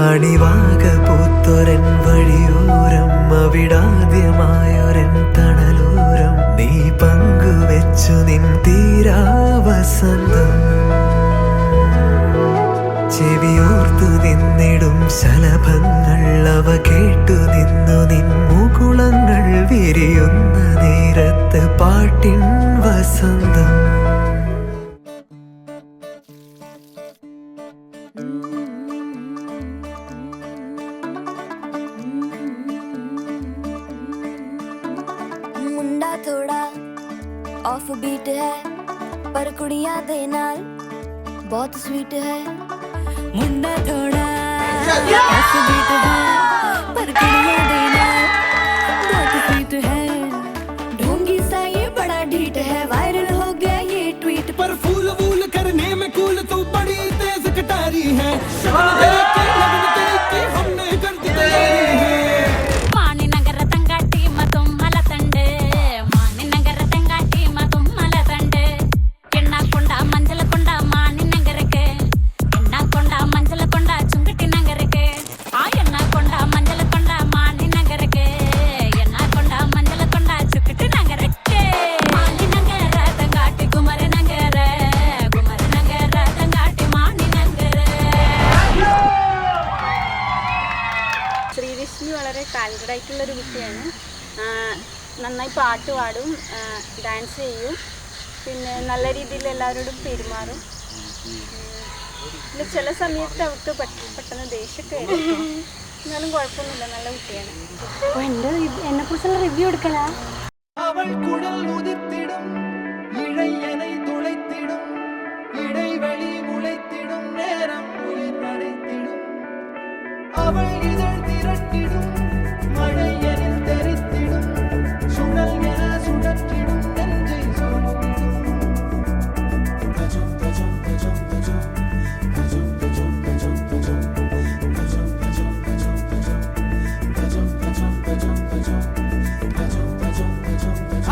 അണിവാക പൂത്തൊരൻ വഴിയോരം അവിടാദ്യമായൊരൻ തണലോരം നീ പങ്കുവെച്ചു നിൻ തീരാവസന്തം ചെവിയോർത്തു നിന്നിടും ശലഭങ്ങൾ അവ കേട്ടു നിന്നു നിൻ മുകുളങ്ങൾ വിരിയുന്ന നേരത്ത് പാട്ടിൻ വസന്തം मुंडा थोड़ा ऑफ बीट है पर कुड़ियां दे नाल बहुत स्वीट है। मुंडा थोड़ा ऑफ बीट है पर कुड़ियां दे नाल बहुत स्वीट है। ढोंगी सा ये बड़ा ढीठ है वायरल हो गया ये ट्वीट पर फूल वूल करने में कूल तू बड़ी तेज कटारी है। शगन देख के लगन देख के हमने कर दी तैयारी है। ശ്രീരശ്മി വളരെ ടാലന്റഡ് ആയിട്ടുള്ളൊരു കുട്ടിയാണ്. നന്നായി പാട്ട് പാടും, ഡാൻസ് ചെയ്യും, പിന്നെ നല്ല രീതിയിൽ എല്ലാവരോടും പെരുമാറും. പിന്നെ ചില സമയത്ത് അവർക്ക് പെട്ടെന്ന് ദേഷ്യമൊക്കെ വരും. എന്നാലും കുഴപ്പമൊന്നുമില്ല, നല്ല കുട്ടിയാണ്. എന്നെ കുറിച്ചുള്ള റിവ്യൂ എടുക്കലാ. അവൾ കുഴൽ ഉതിർത്തിടും ഇഴയനെ തുളൈത്തിടും ഇടൈവഴി മുളൈത്തിടും നേരം ഉയിർ നരൈത്തിടും അവൾ ഇതൾ തിരട്ടിടും മഴയനിൽ തെറിത്തിടും ചുഴൽ എന സുടറ്റിടും നെഞ്ചை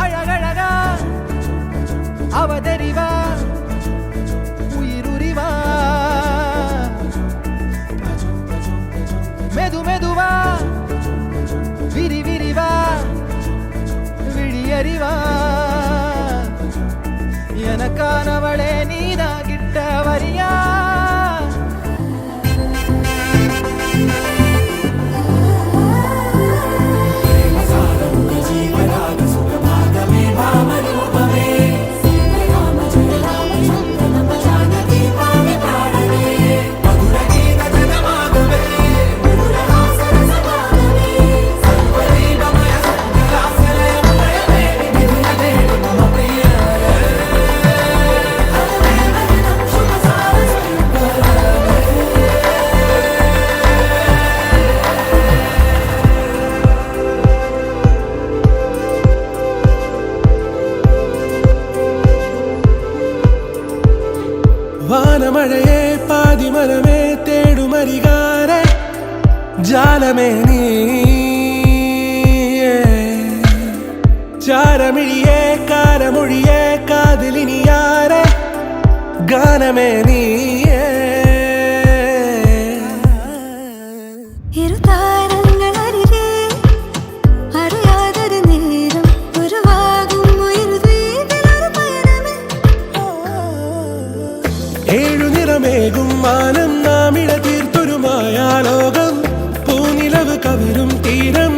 அழகழகா அவதறிவா உயிருரிவா மெது மெதுவா விரி விரிவா விழியறிவா எனக்கானவளே நீதா கிட்ட வரியா വാനമഴയെ പാതിമരമേ തേടുമരികാരെ ജാലമേ നീ ചാരമിഴിയെ കാരമൊഴിയെ കാതിലിനിയാരെ ഗാനമേ നീ ഏഴുനിറമേകും മാനം നാമിട തീർത്തൊരു മായാലോകം പൂനിലവ് കവരും തീരം